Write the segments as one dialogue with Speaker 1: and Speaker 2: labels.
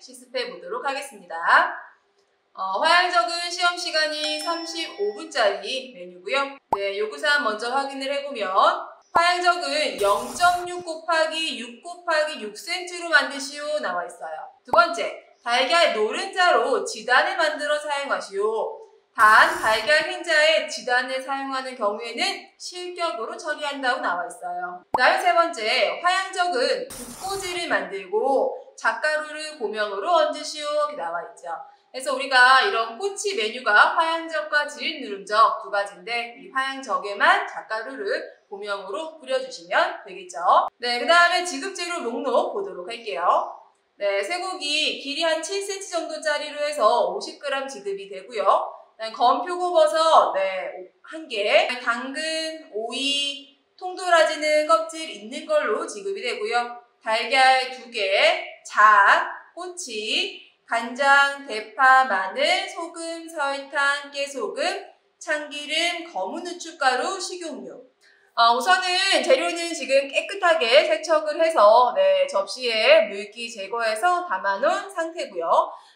Speaker 1: 실습해 보도록 하겠습니다. 화양적은 시험 시간이 35분짜리 메뉴고요. 네, 요구사항 먼저 확인을 해보면 화양적은 0.6 곱하기 6 곱하기 6cm로 만드시오 나와 있어요. 두 번째, 달걀 노른자로 지단을 만들어 사용하시오. 단, 달걀 흰자에 지단을 사용하는 경우에는 실격으로 처리한다고 나와 있어요. 그 다음에 세 번째, 화양적은 국꼬지를 만들고 잣가루를 고명으로 얹으시오 이렇게 나와 있죠. 그래서 우리가 이런 꼬치 메뉴가 화양적과 지읒 누름적 두 가지인데 이 화양적에만 잣가루를 고명으로 뿌려주시면 되겠죠. 네, 그 다음에 지급재료 목록 보도록 할게요. 네, 쇠고기 길이 한 7cm 정도짜리로 해서 50g 지급이 되고요. 건표고버섯 1개, 당근, 오이, 통도라지는 껍질 있는 걸로 지급이 되고요. 달걀 2개, 잣, 꼬치, 간장, 대파, 마늘, 소금, 설탕, 깨소금, 참기름, 검은 후춧가루, 식용유. 우선은 재료는 지금 깨끗하게 세척을 해서 접시에 물기 제거해서 담아놓은 상태고요.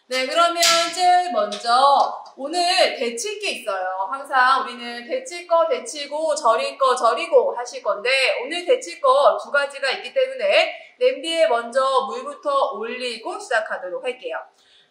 Speaker 1: 네, 그러면 제일 먼저 오늘 데칠 게 있어요. 항상 우리는 데칠 거 데치고 절일 거 절이고 하실 건데 오늘 데칠 거 두 가지가 있기 때문에 냄비에 먼저 물부터 올리고 시작하도록 할게요.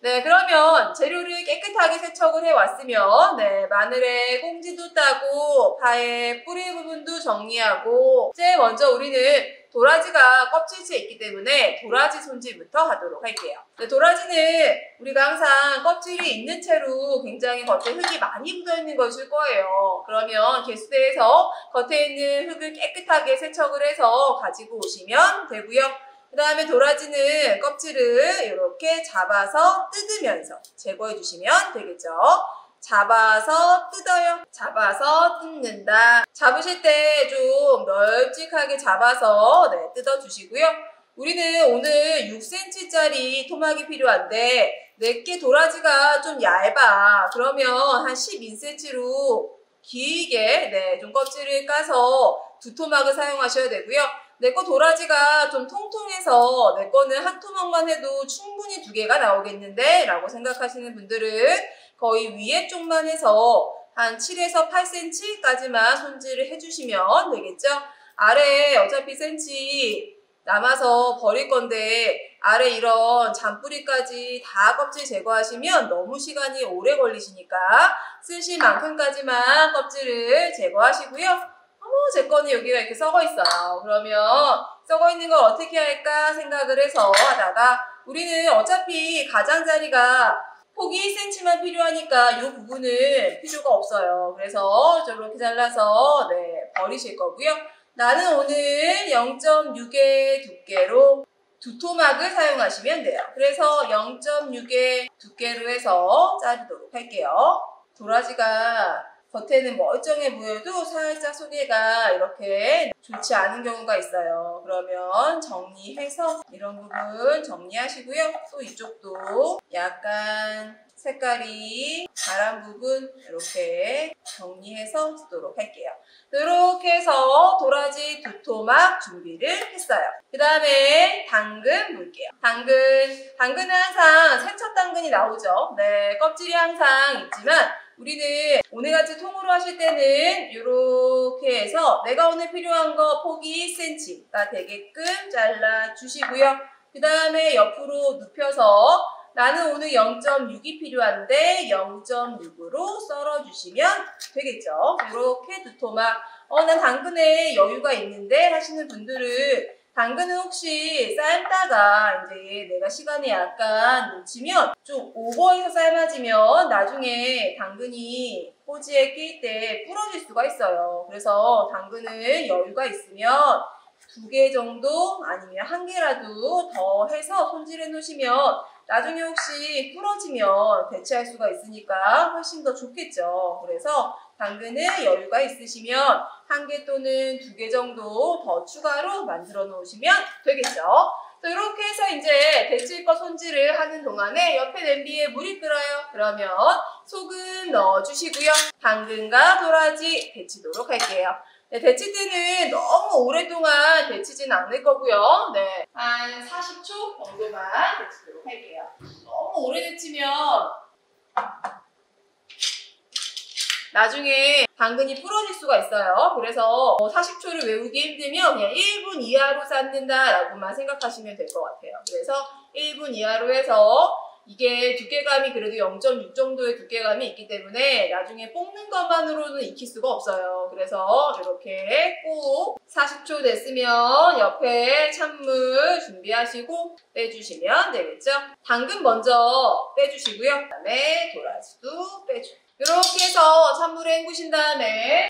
Speaker 1: 네, 그러면 재료를 깨끗하게 세척을 해왔으면 마늘에 꽁지도 따고 파의 뿌리 부분도 정리하고 제일 먼저 우리는 도라지가 껍질째 있기 때문에 도라지 손질부터 하도록 할게요. 네, 도라지는 우리가 항상 껍질이 있는 채로 굉장히 겉에 흙이 많이 묻어있는 것일 거예요. 그러면 개수대에서 겉에 있는 흙을 깨끗하게 세척을 해서 가지고 오시면 되고요. 그 다음에 도라지는 껍질을 이렇게 잡아서 뜯으면서 제거해 주시면 되겠죠. 잡아서 뜯어요. 잡아서 뜯는다. 잡으실 때 좀 널찍하게 잡아서 뜯어 주시고요. 우리는 오늘 6cm짜리 토막이 필요한데 내게 도라지가 좀 얇아. 그러면 한 12cm로 길게 좀 껍질을 까서 두 토막을 사용하셔야 되고요. 내 거 도라지가 좀 통통해서 내 거는 한 토막만 해도 충분히 2개가 나오겠는데 라고 생각하시는 분들은 거의 위에 쪽만 해서 한 7에서 8cm까지만 손질을 해주시면 되겠죠. 아래 어차피 cm 남아서 버릴 건데 아래 이런 잔뿌리까지 다 껍질 제거하시면 너무 시간이 오래 걸리시니까 쓰실 만큼까지만 껍질을 제거하시고요. 제 거는 여기가 이렇게 썩어 있어요. 그러면 썩어 있는 걸 어떻게 할까 생각을 해서 하다가 우리는 어차피 가장자리가 폭이 1cm만 필요하니까 이 부분은 필요가 없어요. 그래서 저렇게 잘라서 버리실 거고요. 나는 오늘 0.6의 두께로 두 토막을 사용하시면 돼요. 그래서 0.6의 두께로 해서 자르도록 할게요. 도라지가 겉에는 멀쩡해 보여도 살짝 소개가 이렇게 좋지 않은 경우가 있어요. 그러면 정리해서 이런 부분 정리하시고요. 또 이쪽도 약간 색깔이 바란 부분 이렇게 정리해서 쓰도록 할게요. 이렇게 해서 도라지 두 토막 준비를 했어요. 그 다음에 당근 물게요. 당근은 항상 세척 당근이 나오죠. 껍질이 항상 있지만 우리는 오늘같이 통으로 하실 때는 이렇게 해서 내가 오늘 필요한 거 폭이 1cm가 되게끔 잘라주시고요. 그 다음에 옆으로 눕혀서 나는 오늘 0.6이 필요한데 0.6으로 썰어주시면 되겠죠. 이렇게 두 토막. 난 당근에 여유가 있는데 하시는 분들은 당근은 혹시 삶다가 이제 내가 시간이 약간 놓치면 좀 오버해서 삶아지면 나중에 당근이 꼬지에 낄 때 부러질 수가 있어요. 그래서 당근은 여유가 있으면 2개 정도 아니면 1개라도 더 해서 손질해 놓으시면 나중에 혹시 부러지면 대체할 수가 있으니까 훨씬 더 좋겠죠. 그래서 당근은 여유가 있으시면 1개 또는 2개 정도 더 추가로 만들어 놓으시면 되겠죠. 이렇게 해서 이제 데칠 거 손질을 하는 동안에 옆에 냄비에 물이 끓어요. 그러면 소금 넣어주시고요. 당근과 도라지 데치도록 할게요. 네, 데칠 때는 너무 오랫동안 데치진 않을 거고요. 네, 한 40초 정도만 데치도록 할게요. 너무 오래 데치면 나중에 당근이 부러질 수가 있어요. 그래서 40초를 외우기 힘들면 그냥 1분 이하로 쌓는다라고만 생각하시면 될 것 같아요. 그래서 1분 이하로 해서 이게 두께감이 그래도 0.6 정도의 두께감이 있기 때문에 나중에 볶는 것만으로는 익힐 수가 없어요. 그래서 이렇게 꼭 40초 됐으면 옆에 찬물 준비하시고 빼주시면 되겠죠. 당근 먼저 빼주시고요. 그다음에 도라지도 빼줘요. 이렇게 해서 찬물에 헹구신 다음에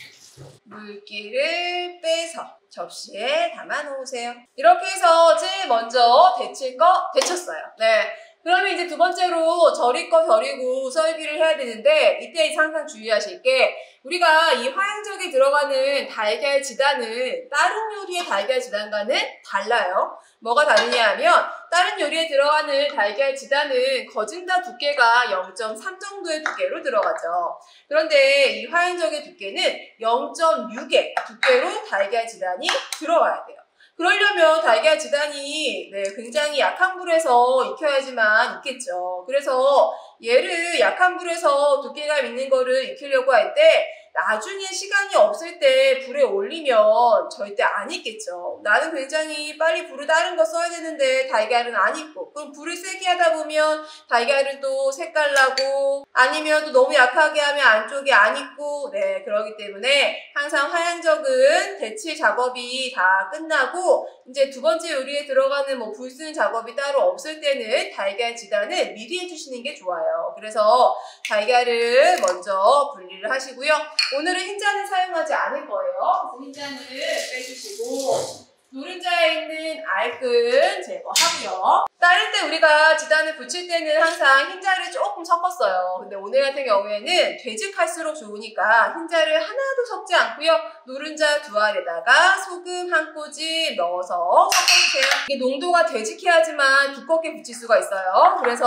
Speaker 1: 물기를 빼서 접시에 담아 놓으세요. 이렇게 해서 제일 먼저 데칠 거 데쳤어요. 네. 그러면 이제 두 번째로 절일 거 절이고 썰기를 해야 되는데 이때 항상 주의하실 게 우리가 이 화양적에 들어가는 달걀 지단은 다른 요리의 달걀 지단과는 달라요. 뭐가 다르냐 하면 다른 요리에 들어가는 달걀 지단은 거진다 두께가 0.3 정도의 두께로 들어가죠. 그런데 이 화양적의 두께는 0.6의 두께로 달걀 지단이 들어와야 돼요. 그러려면 달걀 지단이 굉장히 약한 불에서 익혀야지만 익겠죠. 그래서 얘를 약한 불에서 두께감 있는 거를 익히려고 할 때 나중에 시간이 없을 때 불에 올리면 절대 안 익겠죠. 나는 굉장히 빨리 불을 다른 거 써야 되는데 달걀은 안 익고 그럼 불을 세게 하다 보면 달걀은 또 색깔 나고 아니면 또 너무 약하게 하면 안쪽이 안 익고 그러기 때문에 항상 화양적은 데칠 작업이 다 끝나고 이제 두 번째 요리에 들어가는 불 쓰는 작업이 따로 없을 때는 달걀 지단을 미리 해주시는 게 좋아요. 그래서 달걀을 먼저 분리를 하시고요. 오늘은 흰자는 사용하지 않을 거예요. 그래서 흰자는 빼주시고 노른자에 있는 알끈 제거하고요. 따를 때 우리가 지단을 붙일 때는 항상 흰자를 조금 섞었어요. 근데 오늘 같은 경우에는 되직할수록 좋으니까 흰자를 하나도 섞지 않고요. 노른자 2알에다가 소금 한 꼬집 넣어서 섞어주세요. 이게 농도가 되직해야지만 두껍게 붙일 수가 있어요. 그래서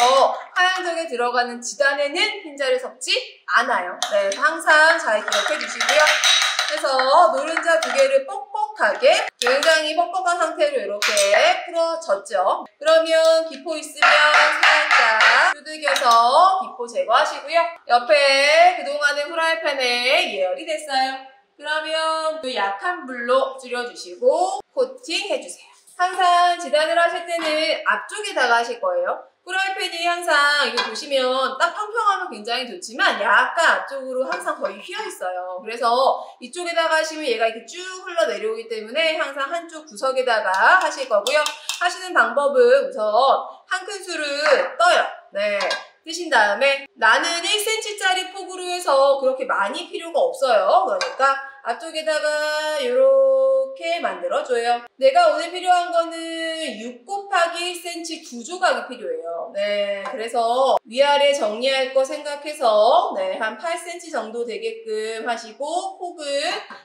Speaker 1: 화양적에 들어가는 지단에는 흰자를 섞지 않아요. 네, 항상 잘 기억해 주시고요. 그래서 노른자 2개를 뻑뻑하게 굉장히 뻑뻑한 상태로 이렇게 풀어졌죠. 그러면 기포 있으면 살짝 두들겨서 기포 제거하시고요. 옆에 그동안의 프라이팬에 예열이 됐어요. 그러면 그 약한 불로 줄여주시고 코팅 해주세요. 항상 지단을 하실 때는 앞쪽에다가 하실 거예요. 프라이팬이 항상 이거 보시면 딱 평평하면 굉장히 좋지만 약간 앞쪽으로 항상 거의 휘어 있어요. 그래서 이쪽에다가 하시면 얘가 이렇게 쭉 흘러내려오기 때문에 항상 한쪽 구석에다가 하실 거고요. 하시는 방법은 우선 한 큰술을 떠요. 네. 뜨신 다음에 나는 1cm짜리 폭으로 해서 그렇게 많이 필요가 없어요. 그러니까 앞쪽에다가 이렇게 만들어줘요. 내가 오늘 필요한 거는 6 곱하기 1cm 2조각이 필요해요. 네, 그래서 위아래 정리할 거 생각해서 한 8cm 정도 되게끔 하시고 폭은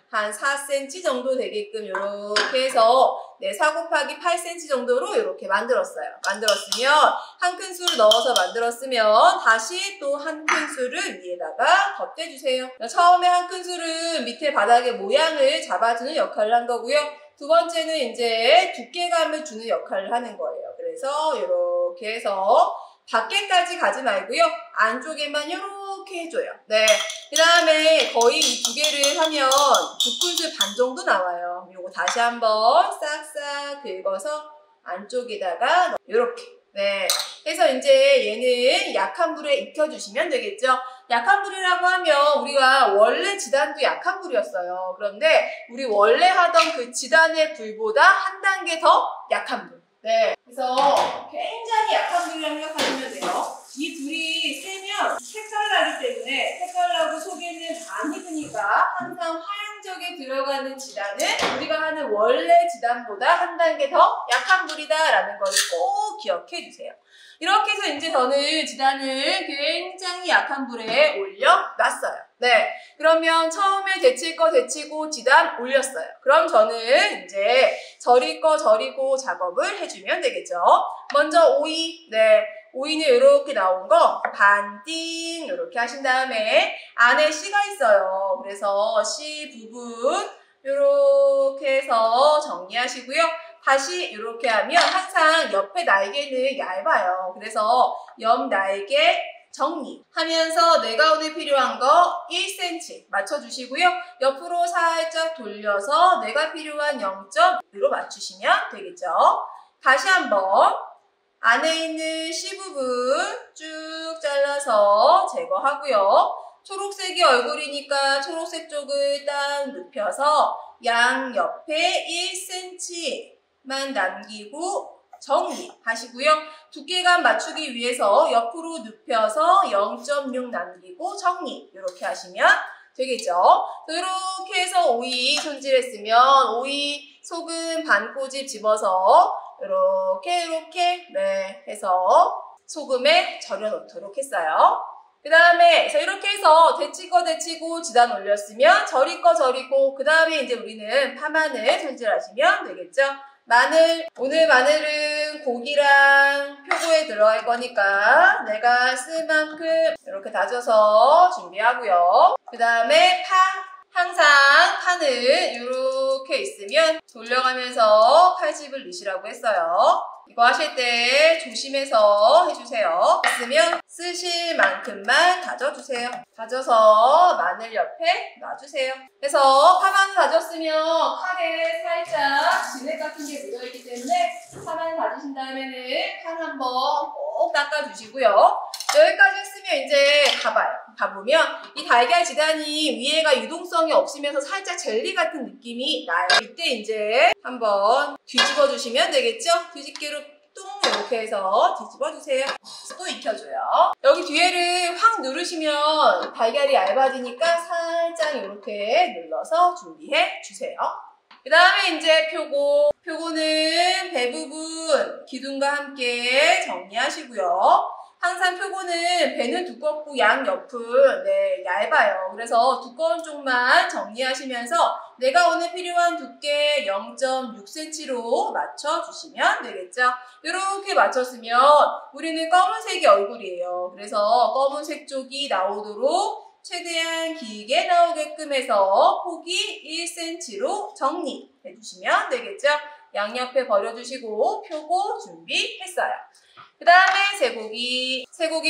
Speaker 1: 한 4cm 정도 되게끔 이렇게 해서 4 곱하기 8cm 정도로 이렇게 만들었어요. 만들었으면 한 큰술 넣어서 만들었으면 다시 또 한 큰술을 위에다가 덧대주세요. 처음에 한 큰술은 밑에 바닥의 모양을 잡아주는 역할을 한 거고요. 두 번째는 이제 두께감을 주는 역할을 하는 거예요. 그래서 이렇게 해서 밖에까지 가지 말고요. 안쪽에만 이렇게 해줘요. 네. 그 다음에 거의 이 2개를 하면 2큰술 반 정도 나와요. 요거 다시 한번 싹싹 긁어서 안쪽에다가 이렇게. 네. 그래서 이제 얘는 약한 불에 익혀주시면 되겠죠. 약한 불이라고 하면 우리가 원래 지단도 약한 불이었어요. 그런데 우리 원래 하던 그 지단의 불보다 한 단계 더 약한 불. 네. 그래서 굉장히 약한 불이라고 생각하시면 돼요. 이 불이 세면 색깔 나기 때문에 색깔 나고 속에는 안 익으니까 항상 화양적에 들어가는 지단은 우리가 하는 원래 지단보다 한 단계 더 약한 불이다라는 걸 꼭 기억해 주세요. 이렇게 해서 이제 저는 지단을 굉장히 약한 불에 올려놨어요. 네. 그러면 처음에 데칠 거 데치고 지단 올렸어요. 그럼 저는 이제 절일 거 절이고 작업을 해주면 되겠죠. 먼저 오이. 네. 오이는 이렇게 나온 거 반띵 이렇게 하신 다음에 안에 씨가 있어요. 그래서 씨 부분 정리하시고요. 다시 이렇게 하면 항상 옆에 날개는 얇아요. 그래서 옆 날개 정리하면서 내가운에 필요한 거 1cm 맞춰주시고요. 옆으로 살짝 돌려서 내가 필요한 0.1로 맞추시면 되겠죠. 다시 한번 안에 있는 C 부분 쭉 잘라서 제거하고요. 초록색이 얼굴이니까 초록색 쪽을 딱 눕혀서 양 옆에 1cm만 남기고 정리하시고요. 두께감 맞추기 위해서 옆으로 눕혀서 0.6 남기고 정리 이렇게 하시면 되겠죠. 이렇게 해서 오이 손질했으면 오이 소금 반 꼬집 집어서 이렇게 해서 소금에 절여 놓도록 했어요. 그 다음에 이렇게 해서 데칠 거 데치고 지단 올렸으면 절일 거 절이고 그 다음에 이제 우리는 파마늘 손질하시면 되겠죠. 마늘, 오늘 마늘은 고기랑 표고에 들어갈 거니까 내가 쓸 만큼 이렇게 다져서 준비하고요. 그 다음에 항상 파는 이렇게 있으면 돌려가면서 칼집을 넣으시라고 했어요. 이거 하실 때 조심해서 해주세요. 있으면 쓰실 만큼만 다져주세요. 다져서 마늘 옆에 놔주세요. 그래서 파마늘 다졌으면 칼에 살짝 진액 같은 게 묻어있기 때문에 파마늘 다지신 다음에는 칼 한번 꼭 닦아주시고요. 여기까지 했으면 이제 가보면 이 달걀 지단이 위에가 유동성이 없으면서 살짝 젤리 같은 느낌이 나요. 이때 이제 한번 뒤집어 주시면 되겠죠? 뒤집개로 뚱 이렇게 해서 뒤집어 주세요. 또 익혀줘요. 여기 뒤에를 확 누르시면 달걀이 얇아지니까 살짝 이렇게 눌러서 준비해 주세요. 그 다음에 이제 표고는 배 부분 기둥과 함께 정리하시고요. 항상 표고는 배는 두껍고 양 옆은 얇아요. 그래서 두꺼운 쪽만 정리하시면서 내가 오늘 필요한 두께 0.6cm로 맞춰주시면 되겠죠. 이렇게 맞췄으면 우리는 검은색이 얼굴이에요. 그래서 검은색 쪽이 나오도록 최대한 길게 나오게끔 해서 폭이 1cm로 정리해 주시면 되겠죠. 양옆에 버려주시고 표고 준비했어요. 그 다음에 쇠고기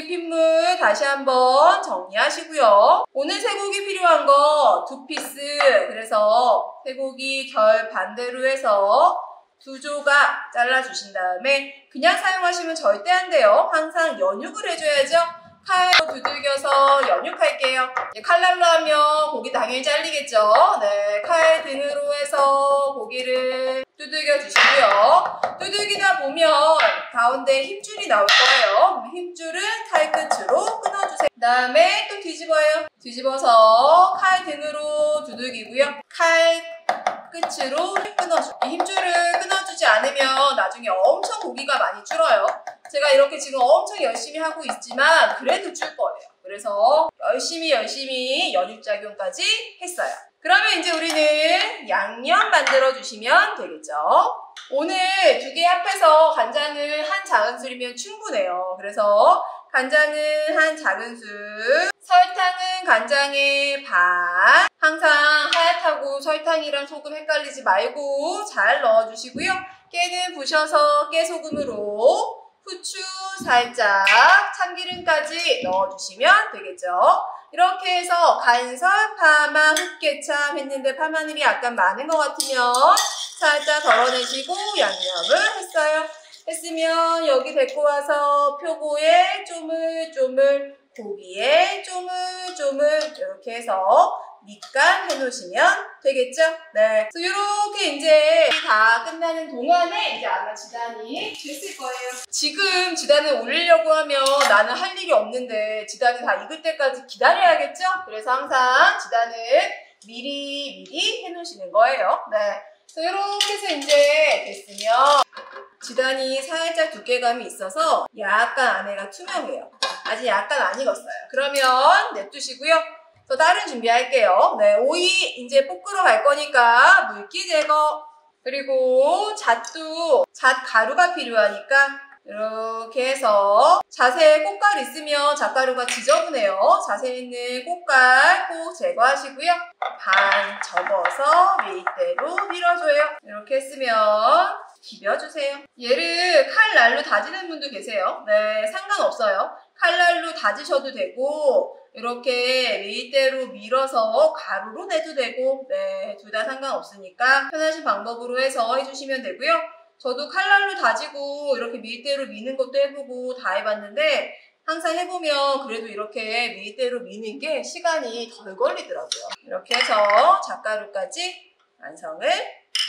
Speaker 1: 핏물 다시 한번 정리하시고요. 오늘 쇠고기 필요한 거 2피스, 그래서 쇠고기 결 반대로 해서 2조각 잘라주신 다음에 그냥 사용하시면 절대 안 돼요. 항상 연육을 해줘야죠. 칼 두들겨서 연육할게요. 칼날로 하면 고기 당연히 잘리겠죠. 칼 등으로 해서 고기를 두들겨 주시고요. 두들기다 보면 가운데 힘줄이 나올 거예요. 힘줄은 칼 끝으로 끊어주세요. 그 다음에 또 뒤집어요. 뒤집어서 칼 등으로 두들기고요. 칼 끝으로 끊어줘. 이 힘줄을 끊어주지 않으면 나중에 엄청 고기가 많이 줄어요. 제가 이렇게 지금 엄청 열심히 하고 있지만 그래도 줄 거예요. 그래서 열심히 연육작용까지 했어요. 그러면 이제 우리는 양념 만들어 주시면 되겠죠. 오늘 2개 합해서 간장을 한 작은술이면 충분해요. 그래서 간장은 한 작은술, 설탕은 간장의 반. 항상 하얗다고 설탕이랑 소금 헷갈리지 말고 잘 넣어주시고요. 깨는 부셔서 깨소금으로 후추 살짝, 참기름까지 넣어주시면 되겠죠. 이렇게 해서 간설, 파마, 흑개참 했는데 파마늘이 약간 많은 것 같으면 살짝 덜어내시고 양념을 했어요. 했으면 여기 데리고 와서 표고에 쪼물쪼물, 고기에 쪼물쪼물 이렇게 해서 밑간 해놓으시면 되겠죠? 그래서 이렇게 이제 다 끝나는 동안에 이제 아마 지단이 됐을 거예요. 지금 지단을 올리려고 하면 나는 할 일이 없는데 지단이 다 익을 때까지 기다려야겠죠? 그래서 항상 지단을 미리 해놓으시는 거예요. 그래서 이렇게 해서 이제 됐으면 지단이 살짝 두께감이 있어서 약간 안에가 투명해요. 아직 약간 안 익었어요. 그러면 냅두시고요. 또 다른 준비할게요. 오이 이제 볶으러 갈 거니까 물기 제거, 그리고 잣 가루가 필요하니까 이렇게 해서 자세에 꽃갈 있으면 잣가루가 지저분해요. 자세 있는 꽃갈 꼭 제거하시고요. 반 접어서 밑대로 밀어줘요. 이렇게 했으면 비벼주세요. 얘를 칼날로 다지는 분도 계세요. 네, 상관없어요. 칼날로 다지셔도 되고 이렇게 밀대로 밀어서 가루로 내도 되고 네, 둘 다 상관없으니까 편하신 방법으로 해서 해주시면 되고요. 저도 칼날로 다지고 이렇게 밀대로 미는 것도 해보고 다 해봤는데 항상 해보면 그래도 이렇게 밀대로 미는 게 시간이 덜 걸리더라고요. 이렇게 해서 잣가루까지 완성을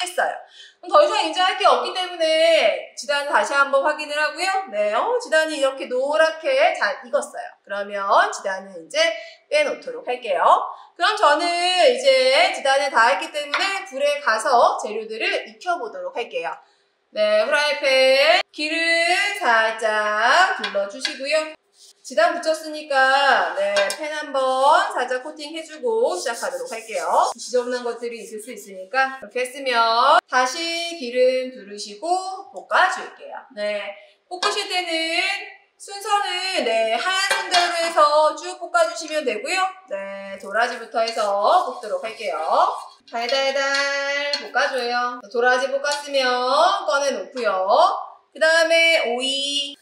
Speaker 1: 했어요. 그럼 더 이상 이제 할 게 없기 때문에 지단 다시 한번 확인을 하고요. 네, 지단이 이렇게 노랗게 잘 익었어요. 그러면 지단은 이제 빼놓도록 할게요. 그럼 저는 이제 지단을 다 했기 때문에 불에 가서 재료들을 익혀보도록 할게요. 네, 프라이팬 기름 살짝 둘러주시고요. 지단 붙였으니까 네, 팬 한번 살짝 코팅해주고 시작하도록 할게요. 지저분한 것들이 있을 수 있으니까 이렇게 했으면 다시 기름 두르시고 볶아줄게요. 네, 볶으실 때는 순서는 네, 하얀 순대로 해서 쭉 볶아주시면 되고요. 네, 도라지부터 해서 볶도록 할게요. 달달달 볶아줘요. 도라지 볶았으면 꺼내놓고요. 그 다음에 오이.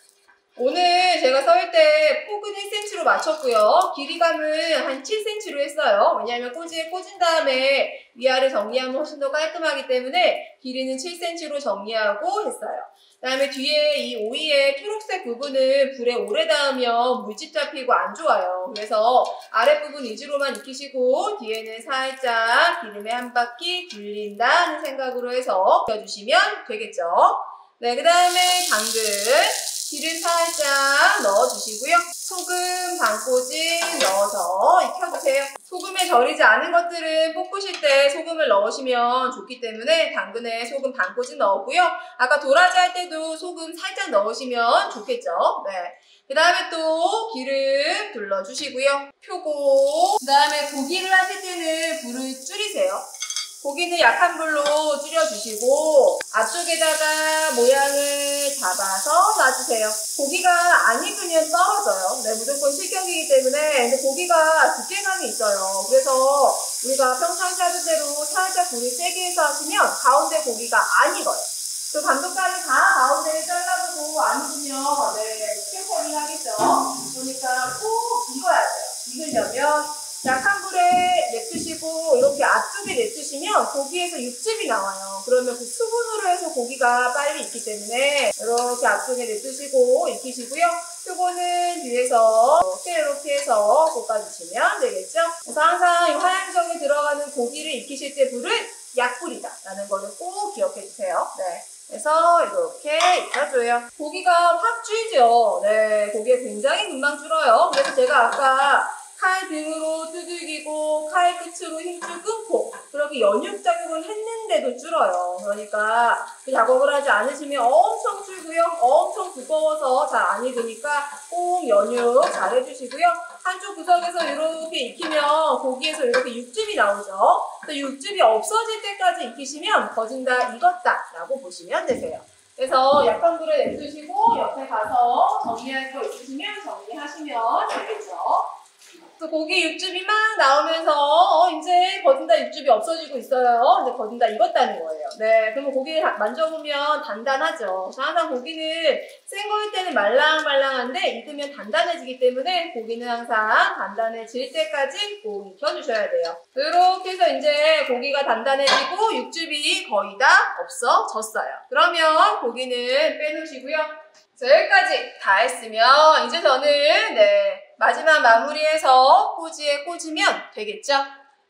Speaker 1: 오늘 제가 썰 때 폭은 1cm로 맞췄고요. 길이감은 한 7cm로 했어요. 왜냐하면 꼬지에 꽂은 다음에 위아래 정리하면 훨씬 더 깔끔하기 때문에 길이는 7cm로 정리하고 했어요. 그 다음에 뒤에 이 오이의 초록색 부분은 불에 오래 닿으면 물집 잡히고 안 좋아요. 그래서 아랫부분 위주로만 익히시고 뒤에는 살짝 기름에 한 바퀴 굴린다는 생각으로 해서 익혀주시면 되겠죠. 네, 그 다음에 당근. 기름 살짝 넣어주시고요. 소금 반 꼬집 넣어서 익혀주세요. 소금에 절이지 않은 것들은 볶으실 때 소금을 넣으시면 좋기 때문에 당근에 소금 반 꼬집 넣었고요. 아까 도라지 할 때도 소금 살짝 넣으시면 좋겠죠. 네. 그 다음에 또 기름 둘러주시고요. 표고. 그 다음에 고기를 하실 때는 불을 줄이세요. 고기는 약한 불로 줄여주시고 앞쪽에다가 모양을 잡아서 놔주세요. 고기가 안 익으면 떨어져요. 네, 무조건 실격이기 때문에. 근데 고기가 두께감이 있어요. 그래서 우리가 평상시 하던 대로 살짝 불을 세게 해서 하시면 가운데 고기가 안 익어요. 그 감독관이 다 가운데를 잘라주고 안 익으면 네, 실격이 하겠죠. 그러니까 꼭 익어야 돼요. 익으려면 약한 불에 냅두시고 이렇게 앞쪽에 냅두시면 고기에서 육즙이 나와요. 그러면 그 수분으로 해서 고기가 빨리 익기 때문에 이렇게 앞쪽에 냅두시고 익히시고요. 요거는 뒤에서 이렇게 해서 볶아주시면 되겠죠. 그래서 항상 이 화양정에 들어가는 고기를 익히실 때 불은 약불이다 라는 거를 꼭 기억해 주세요. 네. 그래서 이렇게 익혀줘요. 고기가 확 줄죠. 네, 고기가 굉장히 금방 줄어요. 그래서 제가 아까 칼 등으로 두들기고 칼 끝으로 힘줄 끊고 그렇게 연육 작업을 했는데도 줄어요. 그러니까 그 작업을 하지 않으시면 엄청 줄고요. 엄청 두꺼워서 잘 안 익으니까 꼭 연육 잘 해주시고요. 한쪽 구석에서 이렇게 익히면 고기에서 이렇게 육즙이 나오죠. 또 육즙이 없어질 때까지 익히시면 거진 다 익었다 라고 보시면 되세요. 그래서 약한 불에 냅두시고 옆에 가서 정리할 거 있으시면 정리하시면 되겠죠. 또 고기 육즙이 막 나오면서 이제 거진 다 육즙이 없어지고 있어요. 이제 거진 다 익었다는 거예요. 네, 그러면 고기를 만져보면 단단하죠. 그래서 항상 고기는 센 거일 때는 말랑말랑한데 익으면 단단해지기 때문에 고기는 항상 단단해질 때까지 꼭 익혀주셔야 돼요. 이렇게 해서 이제 고기가 단단해지고 육즙이 거의 다 없어졌어요. 그러면 고기는 빼놓으시고요. 자, 여기까지 다 했으면 이제 저는 네, 마지막 마무리해서 꼬지에 꽂으면 되겠죠?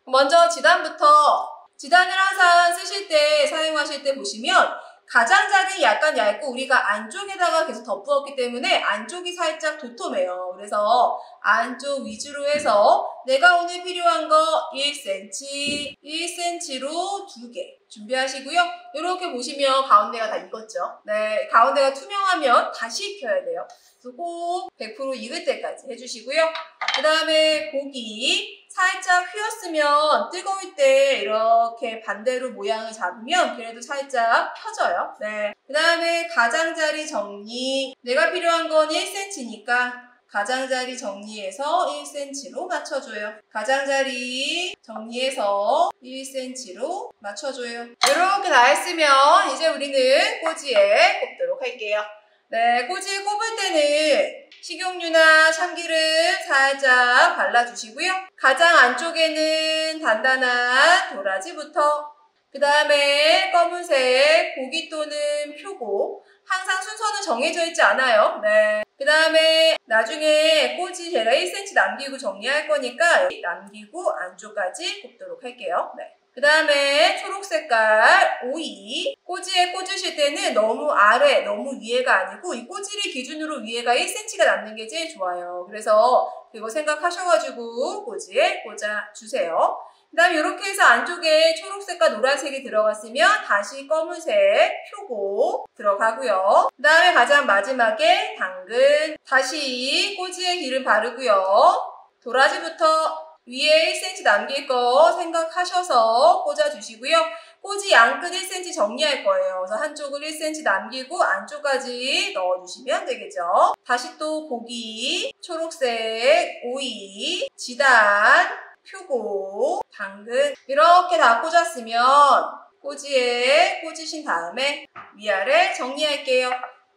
Speaker 1: 먼저 지단부터. 지단을 항상 쓰실 때, 사용하실 때 보시면 가장자리 약간 얇고 우리가 안쪽에다가 계속 덧부었기 때문에 안쪽이 살짝 도톰해요. 그래서 안쪽 위주로 해서 내가 오늘 필요한 거 1cm, 1cm로 2개 준비하시고요. 이렇게 보시면 가운데가 다 익었죠. 네, 가운데가 투명하면 다시 익혀야 돼요. 그래서 꼭 100% 익을 때까지 해주시고요. 그 다음에 고기 살짝 휘었으면 뜨거울 때 이렇게 반대로 모양을 잡으면 그래도 살짝 펴져요. 네. 그 다음에 가장자리 정리. 내가 필요한 건 1cm니까 가장자리 정리해서 1cm로 맞춰줘요. 가장자리 정리해서 1cm로 맞춰줘요. 이렇게 다 했으면 이제 우리는 꼬지에 꼽도록 할게요. 네, 꼬지에 꼽을 때는 식용유나 참기름 살짝 발라주시고요. 가장 안쪽에는 단단한 도라지부터, 그 다음에 검은색 고기 또는 표고, 항상 순서는 정해져 있지 않아요. 네. 그 다음에 나중에 꼬지 제가 1cm 남기고 정리할 거니까 남기고 안쪽까지 꼽도록 할게요. 네. 그 다음에 초록색깔 오이. 꼬지에 꽂으실 때는 너무 아래, 너무 위에가 아니고 이 꼬지를 기준으로 위에가 1cm가 남는 게 제일 좋아요. 그래서 그거 생각하셔가지고 꼬지에 꽂아주세요. 그 다음에 이렇게 해서 안쪽에 초록색과 노란색이 들어갔으면 다시 검은색 표고 들어가고요. 그 다음에 가장 마지막에 당근. 다시 꼬지에 기름 바르고요. 도라지부터 위에 1cm 남길 거 생각하셔서 꽂아주시고요. 꼬지 양끝 1cm 정리할 거예요. 그래서 한쪽을 1cm 남기고 안쪽까지 넣어주시면 되겠죠. 다시 또 고기, 초록색, 오이, 지단, 표고, 당근 이렇게 다 꽂았으면 꼬지에 꽂으신 다음에 위아래 정리할게요.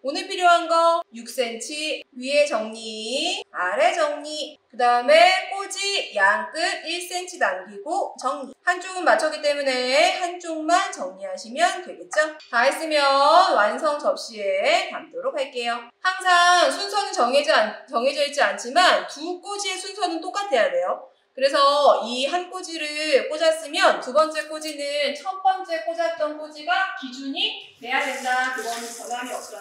Speaker 1: 오늘 필요한 거 6cm, 위에 정리, 아래 정리, 그 다음에 꼬지 양끝 1cm 남기고 정리. 한쪽은 맞췄기 때문에 한쪽만 정리하시면 되겠죠? 다 했으면 완성 접시에 담도록 할게요. 항상 순서는 정해져 있지 않지만 두 꼬지의 순서는 똑같아야 돼요. 그래서 이 한 꼬지를 꽂았으면 두 번째 꼬지는 첫 번째 꽂았던 꼬지가 기준이 돼야 된다. 그거는 변함이 없어요.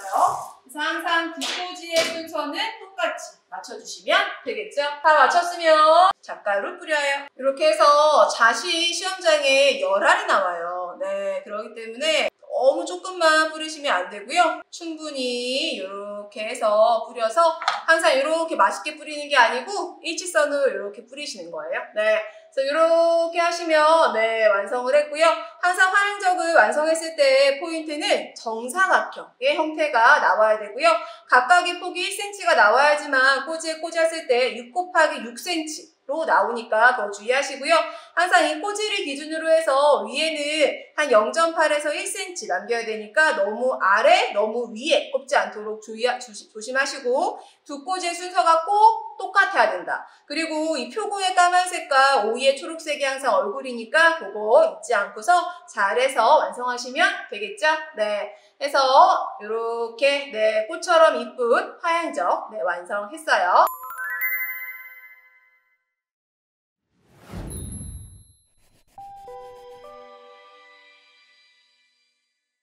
Speaker 1: 그래서 항상 두 꼬지의 순서는 똑같이 맞춰주시면 되겠죠? 다 맞췄으면 잣가루 뿌려요. 이렇게 해서 잣이 시험장에 열알이 나와요. 네, 그렇기 때문에 너무 조금만 뿌리시면 안 되고요. 충분히 이렇게 해서 뿌려서 항상 이렇게 맛있게 뿌리는 게 아니고 일직선으로 이렇게 뿌리시는 거예요. 네, 그래서 이렇게 하시면 네, 완성을 했고요. 항상 화양적을 완성했을 때 포인트는 정사각형의 형태가 나와야 되고요. 각각의 폭이 1cm가 나와야지만 꼬지에 꽂았을 때 6 곱하기 6cm로 나오니까 그거 주의하시고요. 항상 이 꼬지를 기준으로 해서 위에는 한 0.8에서 1cm 남겨야 되니까 너무 아래, 너무 위에 꼽지 않도록 조심하시고 두 꼬지의 순서가 꼭 똑같아야 된다. 그리고 이 표고의 까만색과 오이의 초록색이 항상 얼굴이니까 그거 잊지 않고서 잘해서 완성하시면 되겠죠? 네, 해서 이렇게 네, 꽃처럼 이쁜 화양적 네, 완성했어요.